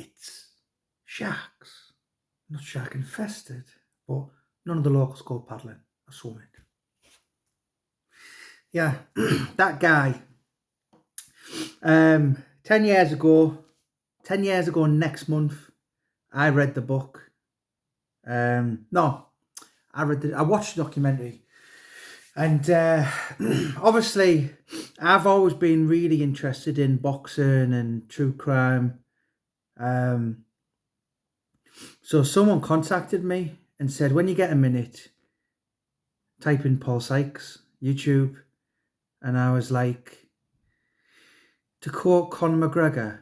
it's sharks. Not shark infested, but none of the locals go paddling or swimming. Yeah, that guy. 10 years ago next month, I read the book. No, I watched the documentary. And obviously, I've always been really interested in boxing and true crime. So someone contacted me and said, when you get a minute, type in Paul Sykes, YouTube. And I was like, to quote Conor McGregor,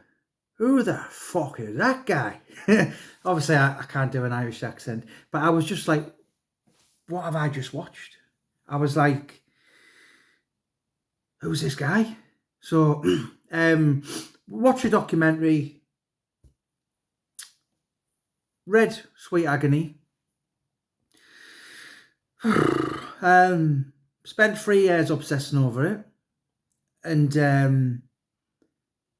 who the fuck is that guy? Obviously, I can't do an Irish accent, but I was just like, what have I just watched? I was like, who's this guy? So, watch a documentary, read Sweet Agony, spent 3 years obsessing over it, and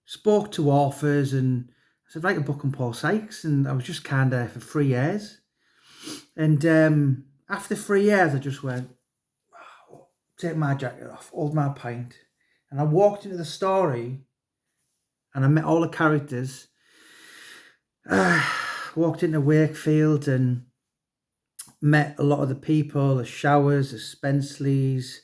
spoke to authors, and I said, write a book on Paul Sykes, and I was just kind of for 3 years. And after 3 years, I just went, oh, take my jacket off, hold my pint. And I walked into the story, and I met all the characters. Walked into Wakefield and met a lot of the people, the Showers, the Spenceleys,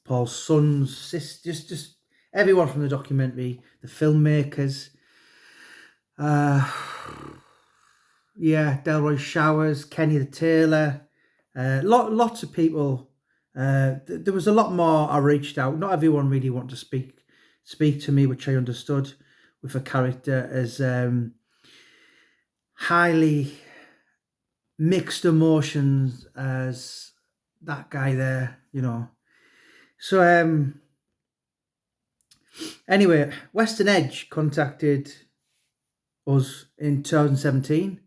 Paul's sons, sisters, just everyone from the documentary, the filmmakers. Delroy Showers, Kenny the Tailor, lots of people. There was a lot more. I reached out. Not everyone really wanted to speak to me, which I understood, with a character as highly mixed emotions as that guy there, you know. So anyway, Western Edge contacted us in 2017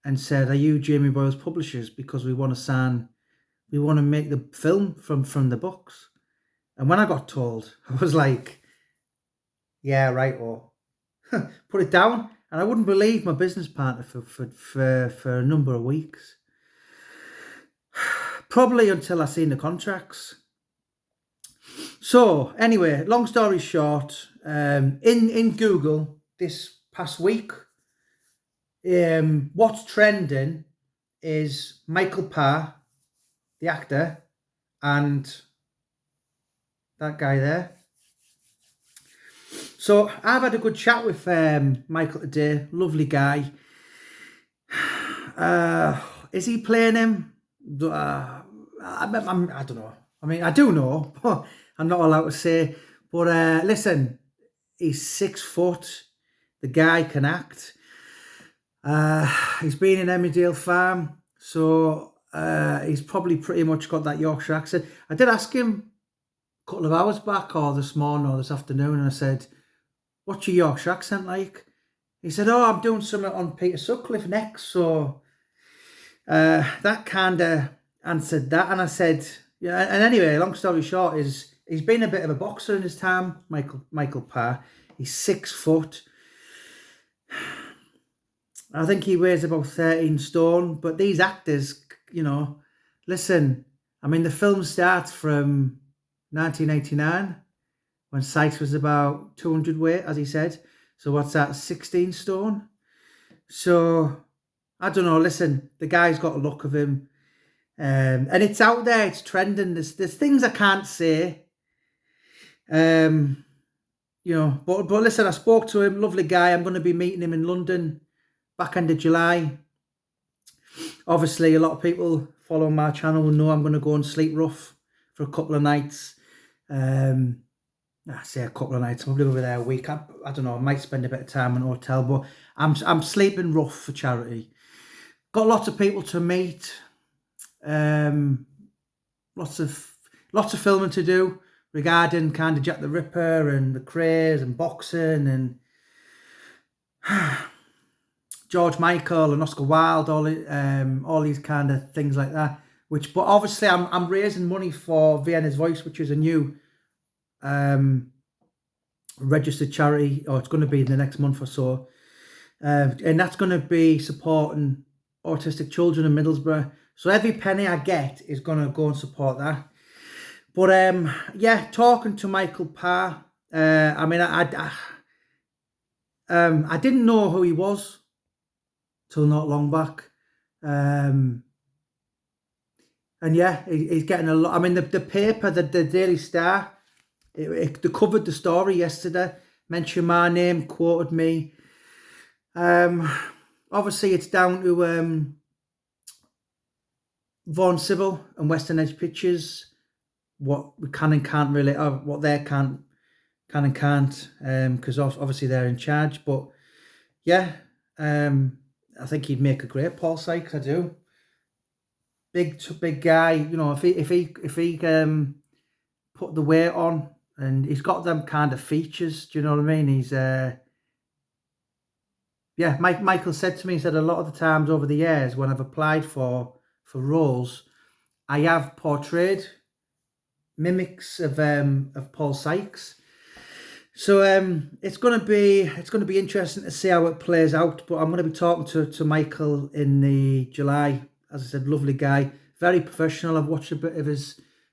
and said, are you Jamie Boyle's publishers? Because we want to make the film from the books. And when I got told, I was like, yeah, right, or put it down. And I wouldn't believe my business partner for a number of weeks. Probably until I seen the contracts. So anyway, long story short, in Google this past week, what's trending is Michael Parr, the actor, and that guy there. So I've had a good chat with Michael today. Lovely guy. Is he playing him? I don't know. I mean, I do know, but I'm not allowed to say. But listen, he's 6 foot. The guy can act. He's been in Emmerdale Farm, so he's probably pretty much got that Yorkshire accent. I did ask him a couple of hours back, or this morning, or this afternoon, and I said, what's your Yorkshire accent like? He said, oh, I'm doing something on Peter Sutcliffe next. So that kind of answered that. And I said, yeah, and anyway, long story short is he's been a bit of a boxer in his time, Michael Parr. He's 6 foot. I think he weighs about 13 stone. But these actors, you know, listen, I mean, the film starts from 1989. When Sykes was about 200 weight, as he said. So what's that, 16 stone? So, I don't know, listen, the guy's got a look of him. And it's out there, it's trending. There's things I can't say. You know, but listen, I spoke to him, lovely guy. I'm going to be meeting him in London back end of July. Obviously, a lot of people following my channel will know I'm going to go and sleep rough for a couple of nights. I say a couple of nights, probably over there a week. I don't know, I might spend a bit of time in a hotel, but I'm sleeping rough for charity. Got lots of people to meet. Lots of filming to do regarding kind of Jack the Ripper and the craze and boxing and George Michael and Oscar Wilde, all these kind of things like that. But obviously I'm raising money for Vienna's Voice, which is a new registered charity, or it's going to be in the next month or so. And that's going to be supporting autistic children in Middlesbrough. So every penny I get is going to go and support that. But yeah, talking to Michael Parr, I mean, I didn't know who he was till not long back. And yeah, he's getting a lot. I mean, the paper, the Daily Star, they covered the story yesterday, mentioned my name, quoted me. Obviously, it's down to Vaughan Civil and Western Edge Pictures, what we can and can't really, what they can and can't, because obviously they're in charge. But yeah, I think he'd make a great Paul Sykes. I do. Big guy. You know, if he put the weight on, and he's got them kind of features. Do you know what I mean? He's yeah. Michael said to me, he said a lot of the times over the years when I've applied for roles, I have portrayed mimics of Paul Sykes. So it's gonna be interesting to see how it plays out. But I'm gonna be talking to Michael in the July. As I said, lovely guy, very professional. I've watched a bit of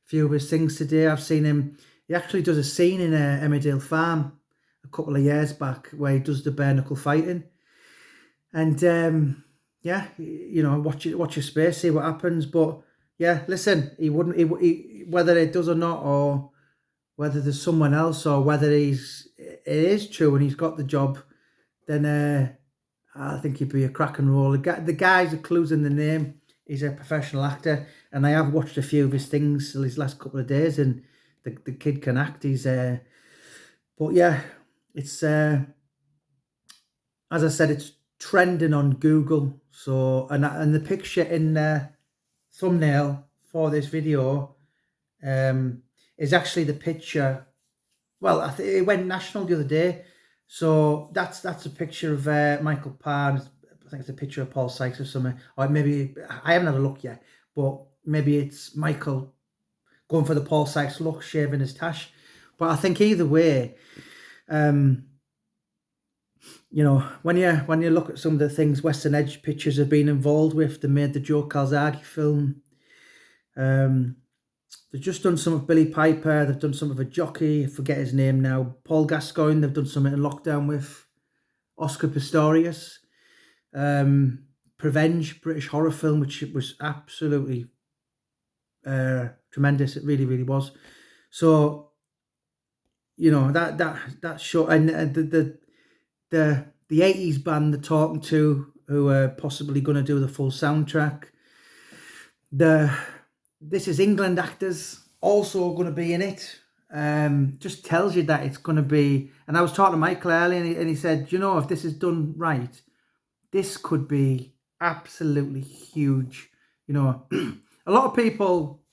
few of his things today. I've seen him. He actually does a scene in Emmerdale Farm a couple of years back where he does the bare knuckle fighting. And yeah, you know, watch your space, see what happens. But yeah, listen, he wouldn't. He whether it does or not, or whether there's someone else, or whether it is true and he's got the job, then I think he'd be a cracking role. The guy's a clues in the name. He's a professional actor, and I have watched a few of his things his last couple of days, and the kid can act. He's but yeah, it's as I said, it's trending on Google. So and the picture in the thumbnail for this video is actually the picture. Well, I think it went national the other day. So that's a picture of Michael Parr. I think it's a picture of Paul Sykes or something. Or maybe, I haven't had a look yet, but maybe it's Michael going for the Paul Sykes look, shaving his tash. But I think either way, you know, when you look at some of the things Western Edge Pictures have been involved with, they made the Joe Calzaghe film. They've just done some of Billy Piper. They've done some of a jockey. I forget his name now. Paul Gascoigne. They've done something in lockdown with Oscar Pistorius. Prevenge, British horror film, which was absolutely tremendous. It really, really was. So, you know, that show, and the 80s band they're talking to, who are possibly going to do the full soundtrack. This Is England actors also going to be in it. Just tells you that it's going to be. And I was talking to Michael earlier, and he said, you know, if this is done right, this could be absolutely huge. You know, a lot of people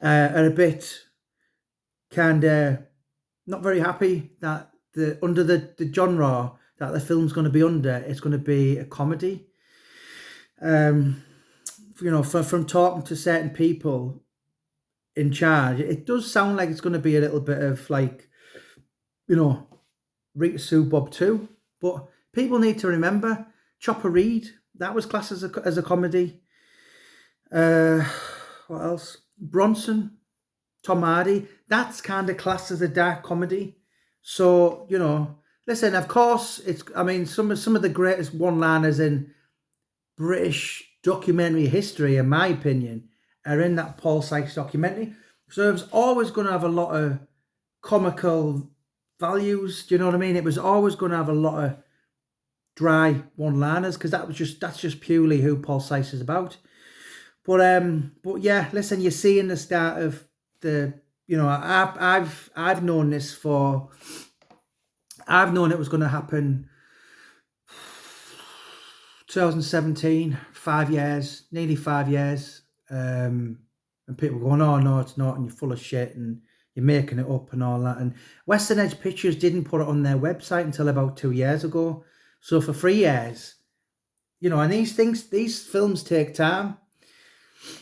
are a bit kind of not very happy that under the genre that the film's going to be under, it's going to be a comedy. You know, from talking to certain people in charge, it does sound like it's going to be a little bit of like, you know, Rita Sue Bob 2. But people need to remember Chopper Read, that was classed as a comedy. What else? Bronson, Tom Hardy, that's kind of classed as a dark comedy. So, you know, listen, of course, I mean, some of the greatest one-liners in British documentary history, in my opinion, are in that Paul Sykes documentary. So it was always going to have a lot of comical values. Do you know what I mean? It was always going to have a lot of dry one-liners, because that's just purely who Paul Sykes is about. But yeah, listen, you're seeing the start of the. You know, I've known this for. I've known it was going to happen. 2017, 5 years, nearly 5 years, and people going, oh no, it's not, and you're full of shit, and you're making it up and all that. And Western Edge Pictures didn't put it on their website until about 2 years ago. So for 3 years, you know, and these films take time.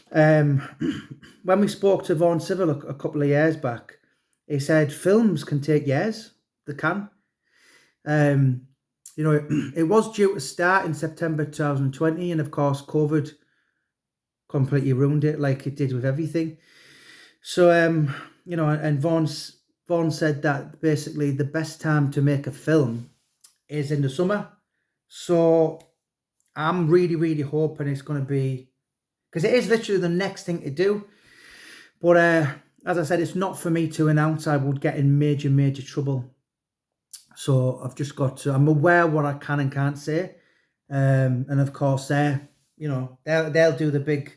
When we spoke to Vaughan Civil a couple of years back, he said films can take years. they can. You know, it was due to start in September 2020, and of course, COVID completely ruined it, like it did with everything. So, you know, and Vaughan said that basically the best time to make a film is in the summer. So, I'm really, really hoping it's going to be, because it is literally the next thing to do. But as I said, it's not for me to announce. I would get in major, major trouble. So I've just got to, I'm aware what I can and can't say. And of course, you know, they'll do the big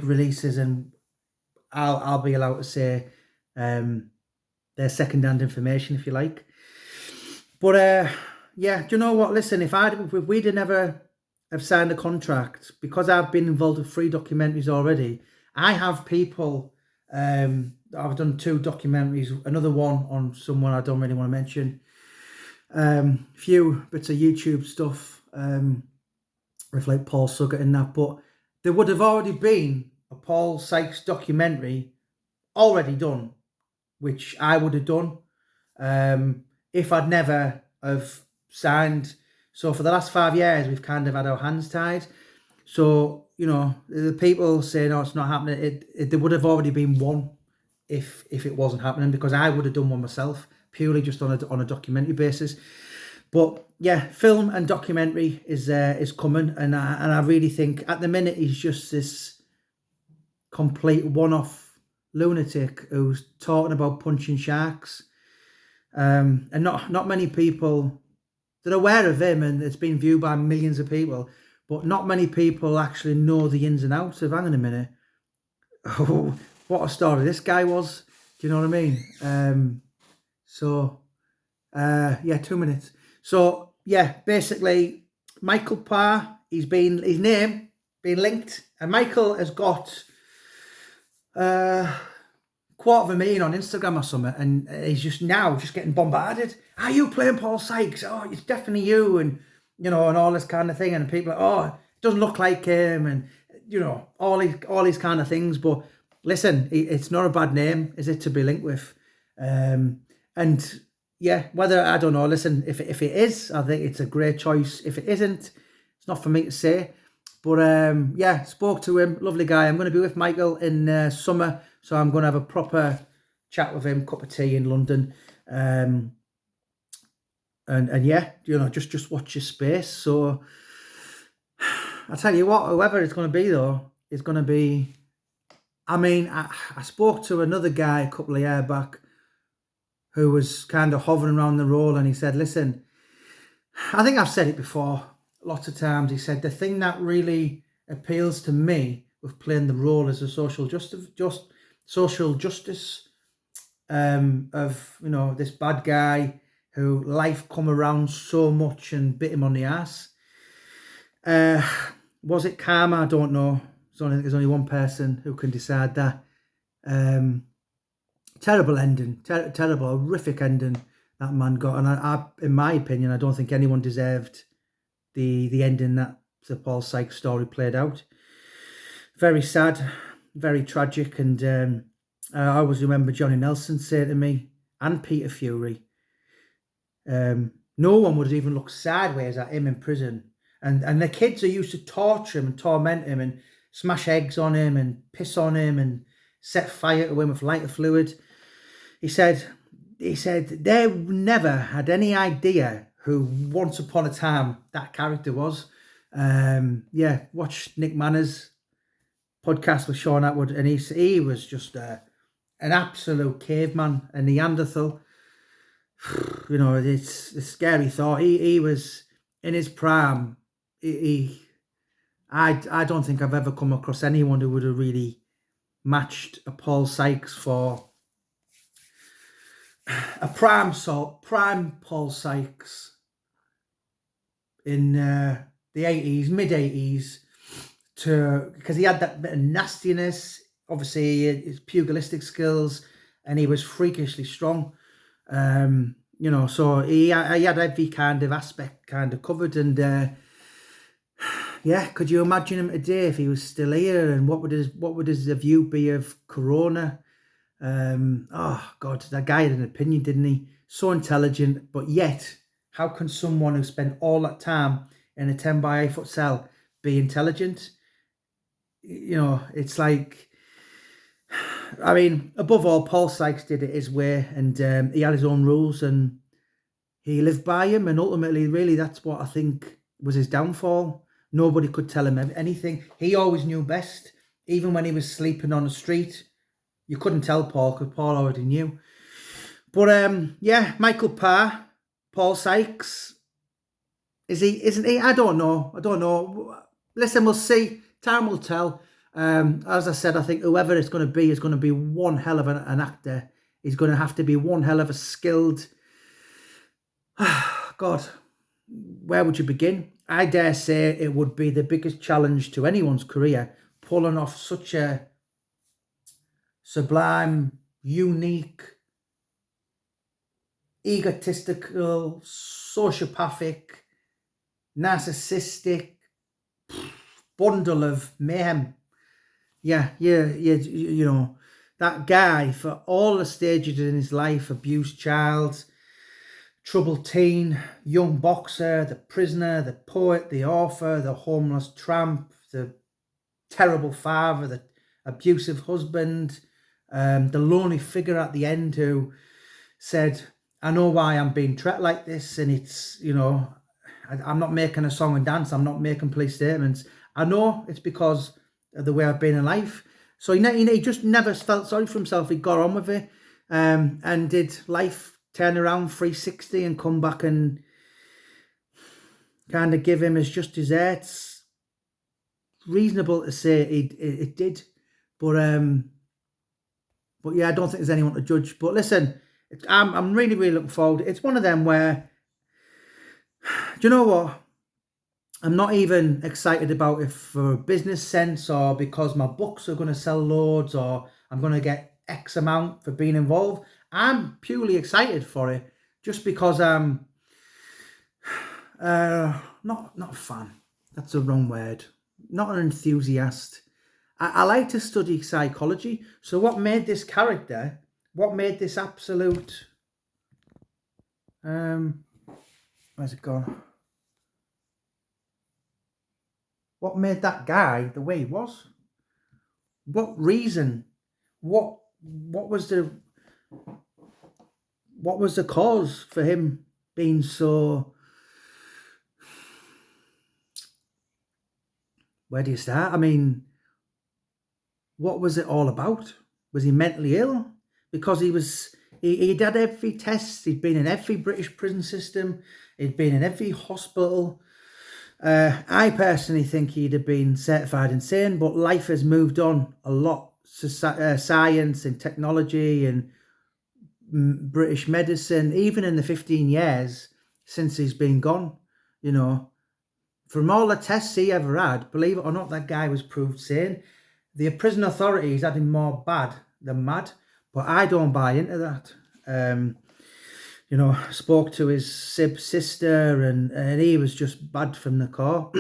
releases, and I'll be allowed to say their second-hand information, if you like. But yeah, do you know what? Listen, if we'd have never have signed a contract, because I've been involved with 3 documentaries already. I have people. I've done 2 documentaries, another one on someone I don't really want to mention. Few bits of YouTube stuff with like Paul Sykes and that, but there would have already been a Paul Sykes documentary already done, which I would have done if I'd never have signed. So for the last 5 years, we've kind of had our hands tied. So, you know, the people saying, "Oh, it's not happening," there would have already been one if it wasn't happening, because I would have done one myself, purely just on a documentary basis. But yeah, film and documentary is coming, and I really think at the minute he's just this complete one-off lunatic who's talking about punching sharks, and not many people that are aware of him, and it's been viewed by millions of people, but not many people actually know the ins and outs of, hang on a minute, oh, what a story this guy was. Do you know what I mean? Yeah, 2 minutes. So yeah, basically Michael Parr, his name been linked, and Michael has got 250,000 on Instagram or something, and he's just getting bombarded. Are you playing Paul Sykes? Oh, it's definitely you, and you know, and all this kind of thing. And people are, oh, it doesn't look like him, and you know, all these kind of things. But listen, it's not a bad name, is it, to be linked with? And yeah, whether, I don't know. Listen, if it is, I think it's a great choice. If it isn't, it's not for me to say. But yeah, spoke to him, lovely guy. I'm going to be with Michael in summer, so I'm going to have a proper chat with him, cup of tea in London, and yeah, you know, just watch your space. So I tell you what, whoever it's going to be though, is going to be. I mean, I spoke to another guy a couple of years back who was kind of hovering around the role, and he said, "Listen, I think I've said it before lots of times." He said the thing that really appeals to me with playing the role as a social justice of, you know, this bad guy who life come around so much and bit him on the ass. Was it karma? I don't know. There's only one person who can decide that. Terrible ending, terrible, horrific ending that man got, and I, in my opinion, I don't think anyone deserved the ending that the Paul Sykes story played out. Very sad, very tragic, and I always remember Johnny Nelson saying to me, and Peter Fury, no one would even look sideways at him in prison, and the kids are used to torture him and torment him and smash eggs on him and piss on him and set fire to him with lighter fluid. He said they never had any idea who once upon a time that character was. Yeah, watch Nick Manners' podcast with Sean Atwood, and he was just an absolute caveman, a Neanderthal. You know, it's a scary thought. He was in his prime. I don't think I've ever come across anyone who would have really matched a Paul Sykes for a prime Paul Sykes in the 80s, mid 80s, because he had that bit of nastiness, obviously his pugilistic skills, and he was freakishly strong. You know, so he had every kind of aspect kind of covered, and yeah, could you imagine him today if he was still here? And what would his view be of Corona? Oh God, that guy had an opinion, didn't he? So intelligent, but yet, how can someone who spent all that time in a 10 by 8 foot cell be intelligent? It's like, I mean, above all, Paul Sykes did it his way, and he had his own rules, and he lived by him, and ultimately, really, that's what I think was his downfall. Nobody could tell him anything. He always knew best, even when he was sleeping on the street. You couldn't tell Paul because Paul already knew. But yeah, Michael Parr, Paul Sykes, is he? Isn't he? I don't know. I don't know. Listen, we'll see. Time will tell. As I said, I think whoever it's going to be is going to be one hell of an actor. He's going to have to be one hell of a skilled. God, where would you begin? I dare say it would be the biggest challenge to anyone's career, pulling off such a sublime, unique, egotistical, sociopathic, narcissistic bundle of mayhem. Yeah, that guy, for all the stages in his life, abused child, troubled teen, young boxer, the prisoner, the poet, the author, the homeless tramp, the terrible father, the abusive husband, the lonely figure at the end who said, I know why I'm being treated like this, and it's, I'm not making a song and dance, I'm not making police statements. I know it's because of the way I've been in life. So he just never felt sorry for himself. He got on with it, and did life turn around 360 and come back and kind of give him his just desserts. Reasonable to say it did, but yeah, I don't think there's anyone to judge. But listen, I'm really, really looking forward. It's one of them where, do you know what? I'm not even excited about it for a business sense or because my books are going to sell loads or I'm going to get X amount for being involved. I'm purely excited for it just because I'm not a fan. That's the wrong word. Not an enthusiast. I like to study psychology. So what made this character, what made this absolute, where's it gone? What made that guy the way he was? What reason? What was the cause for him being so? Where do you start? I mean, what was it all about? Was he mentally ill? Because he'd had every test. He'd been in every British prison system. He'd been in every hospital. I personally think he'd have been certified insane, but life has moved on a lot. Science and technology and British medicine, even in the 15 years since he's been gone, from all the tests he ever had, believe it or not, that guy was proved sane. The prison authorities had him more bad than mad, but I don't buy into that. Spoke to his sister, and he was just bad from the core.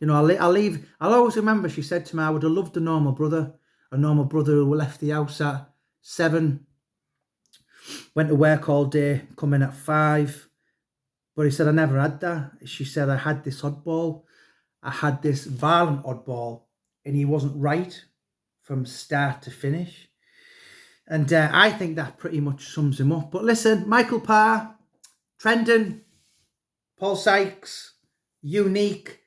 I'll always remember she said to me, I would have loved a normal brother who left the house at 7, went to work all day, come in at 5. But he said, I never had that. She said, I had this oddball. I had this violent oddball, and he wasn't right from start to finish. And I think that pretty much sums him up. But listen, Michael Parr, trending, Paul Sykes, unique,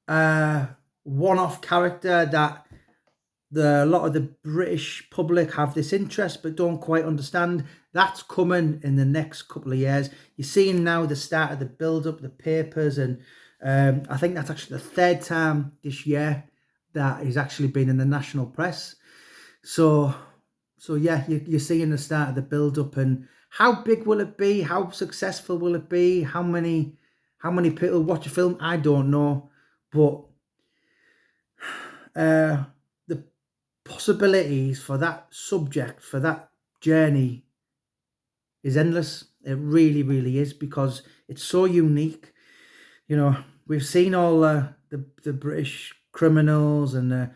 one-off character that a lot of the British public have this interest but don't quite understand. That's coming in the next couple of years. You're seeing now the start of the build-up, the papers, and I think that's actually the 3rd time this year that he's actually been in the national press. So yeah, you're seeing the start of the build-up, and how big will it be? How successful will it be? How many people watch a film? I don't know, but the possibilities for that subject, for that journey, is endless. It really, really is, because it's so unique. We've seen all the British criminals, and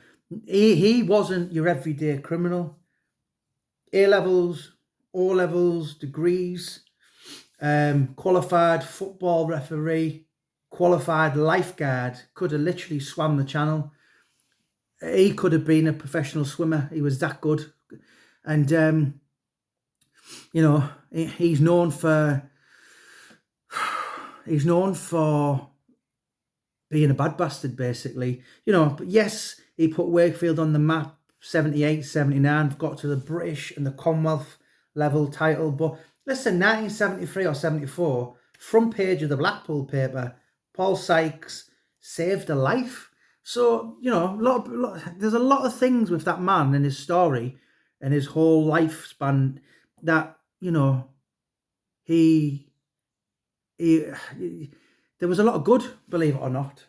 he wasn't your everyday criminal. A-levels, O-levels, degrees, qualified football referee, qualified lifeguard, could have literally swam the channel. He could have been a professional swimmer. He was that good. And, you know, he's known for being a bad bastard, basically. You know, but yes, he put Wakefield on the map, 78, 79, got to the British and the Commonwealth level title. But listen, 1973 or 74, front page of the Blackpool paper, Paul Sykes saved a life. So, you know, there's a lot of things with that man and his story and his whole lifespan that, you know, there was a lot of good, believe it or not.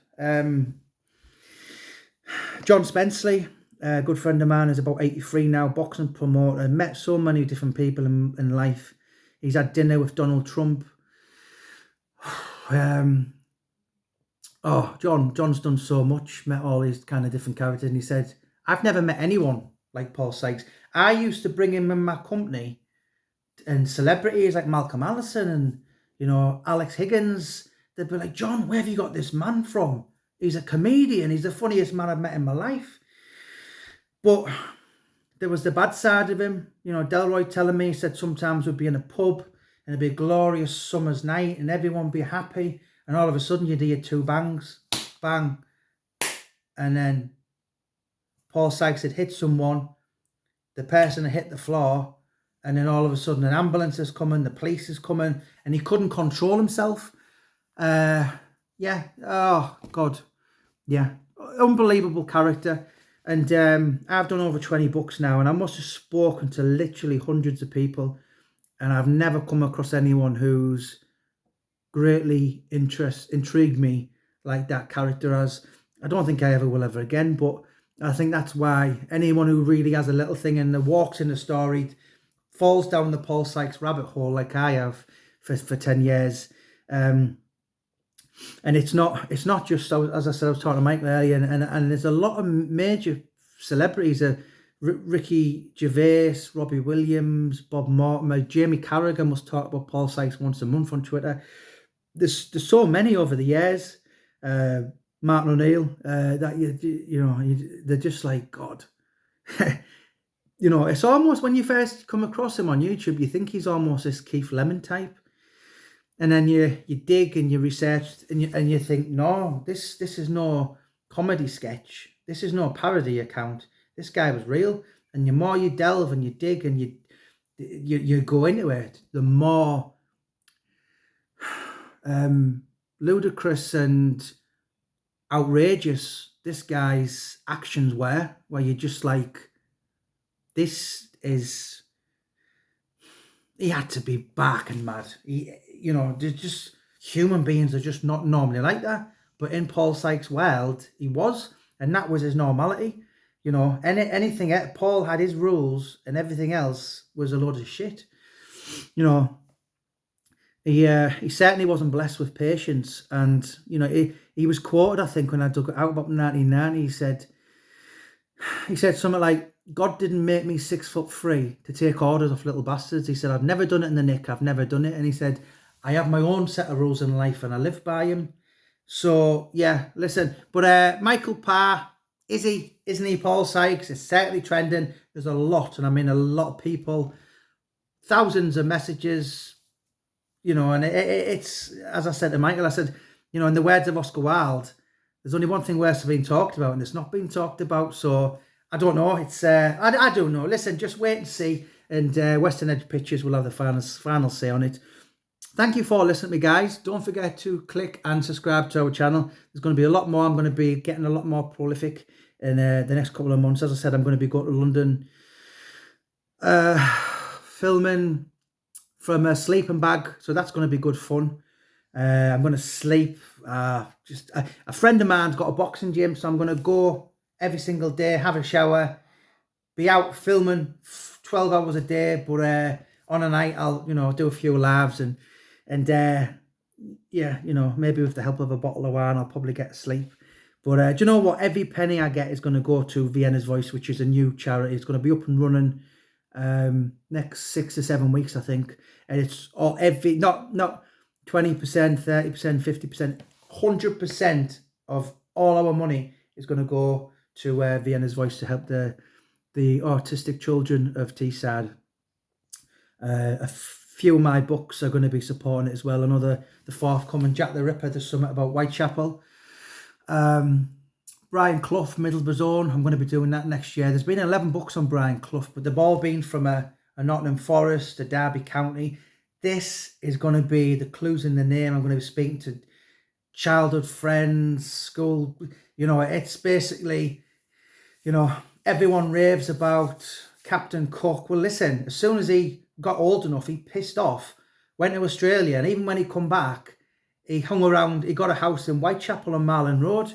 John Spenceley, a good friend of mine, is about 83 now, boxing promoter, met so many different people in life. He's had dinner with Donald Trump. John's done so much, met all these kind of different characters, and he said, I've never met anyone like Paul Sykes. I used to bring him in my company and celebrities like Malcolm Allison and, you know, Alex Higgins. They'd be like, John, where have you got this man from? He's a comedian. He's the funniest man I've met in my life. But there was the bad side of him. You know, Delroy telling me, he said sometimes we'd be in a pub and it'd be a glorious summer's night and everyone would be happy. And all of a sudden you'd hear two bangs, bang. And then Paul Sykes had hit someone. The person had hit the floor. And then all of a sudden an ambulance is coming, the police is coming, and he couldn't control himself. Yeah, oh, God. Yeah, unbelievable character. And I've done over 20 books now, and I must have spoken to literally hundreds of people, and I've never come across anyone who's greatly intrigued me like that character has. I don't think I ever will ever again, but I think that's why anyone who really has a little thing and walks in the story, falls down the Paul Sykes rabbit hole like I have for 10 years. And it's not just, as I said, I was talking to Michael earlier, and there's a lot of major celebrities, Ricky Gervais, Robbie Williams, Bob Mortimer, Jamie Carragher must talk about Paul Sykes once a month on Twitter. There's so many over the years. Martin O'Neill, that they're just like, God. You know, it's almost, when you first come across him on YouTube, you think he's almost this Keith Lemon type. And then you dig and you research and you think, no, this is no comedy sketch. This is no parody account. This guy was real. And the more you delve and you dig and you go into it, the more ludicrous and outrageous this guy's actions were, where you're just like, he had to be bark and mad. You know, just human beings are just not normally like that. But in Paul Sykes' world, he was, and that was his normality. You know, anything, Paul had his rules, and everything else was a load of shit. You know, he certainly wasn't blessed with patience, and you know, he was quoted, I think, when I dug it out about 1990. He said something like, God didn't make me 6'3" to take orders off little bastards. He said, I've never done it in the nick. I've never done it. And he said, I have my own set of rules in life and I live by them. So, yeah, listen. But Michael Parr, isn't he Paul Sykes? It's certainly trending. There's a lot, and I mean a lot of people, thousands of messages, you know, and it's, as I said to Michael, I said, you know, in the words of Oscar Wilde, there's only one thing worth being talked about, and it's not being talked about. So I don't know. It's I don't know. Listen, just wait and see. And Western Edge Pictures will have the final say on it. Thank you for listening to me, guys. Don't forget to click and subscribe to our channel. There's going to be a lot more. I'm going to be getting a lot more prolific in the next couple of months. As I said, I'm going to be going to London, filming from a sleeping bag. So that's going to be good fun. I'm going to sleep. Just a friend of mine's got a boxing gym, so I'm going to go every single day, have a shower, be out filming 12 hours a day. But on a night, I'll, you know, do a few lives and yeah, you know, maybe with the help of a bottle of wine, I'll probably get to sleep. But do you know what? Every penny I get is going to go to Vienna's Voice, which is a new charity. It's going to be up and running next 6 to 7 weeks, I think. And it's all every not 20%, 30%, 50%, 100% of all our money is going to go to Vienna's Voice to help the autistic children of Teesside. A few of my books are going to be supporting it as well. Another, the forthcoming Jack the Ripper, there's something about Whitechapel. Brian Clough, Middlesbrough's Own, I'm going to be doing that next year. There's been 11 books on Brian Clough, but they've all been from a Nottingham Forest, a Derby County. This is going to be the clues in the name. I'm going to be speaking to childhood friends, school. You know, it's basically, you know, everyone raves about Captain Cook. Well, listen, as soon as he got old enough, he pissed off, went to Australia, and even when he come back, he hung around, he got a house in Whitechapel on Marlin Road.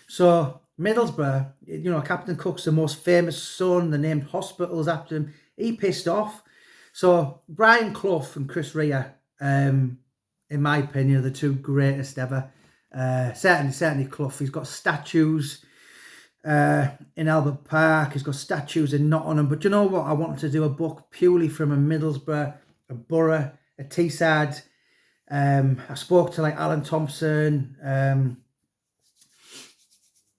So Middlesbrough, you know, Captain Cook's the most famous son, they named hospitals after him. He pissed off. So Brian Clough and Chris Rea, in my opinion, are the two greatest ever. Certainly Clough. He's got statues in Albert Park. He's got statues in Nottingham. But you know what? I wanted to do a book purely from a Middlesbrough, a Borough, a Teesside. I spoke to like Alan Thompson.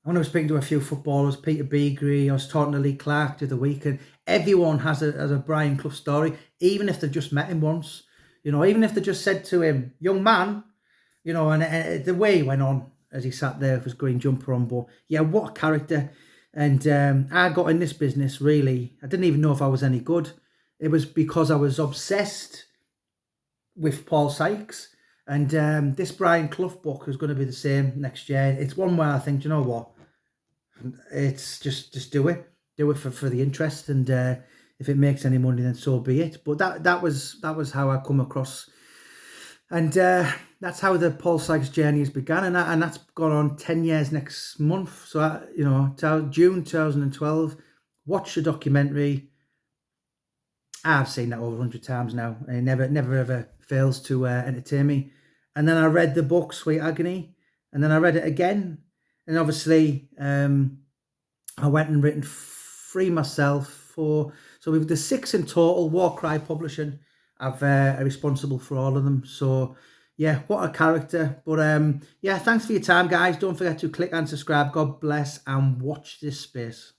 When I was speaking to a few footballers, Peter Beagrie, I was talking to Lee Clark the other week, and everyone has a Brian Clough story, even if they've just met him once. You know, even if they just said to him, young man, you know, and the way he went on as he sat there with his green jumper on. But yeah, what a character. And I got in this business, really, I didn't even know if I was any good. It was because I was obsessed with Paul Sykes. And this Brian Clough book is going to be the same next year. It's one where I think, you know what, it's just do it for the interest, and if it makes any money, then so be it. But that was how I come across, and that's how the Paul Sykes journey has begun, and that's gone on 10 years next month. So you know, June 2012. Watch the documentary. I've seen that over 100 times now, and it never ever fails to entertain me. And then I read the book Sweet Agony, and then I read it again. And obviously, I went and written 3 myself. So we've the 6 in total. Warcry Publishing, I've are responsible for all of them. So yeah, what a character. But yeah, thanks for your time, guys. Don't forget to click and subscribe. God bless, and watch this space.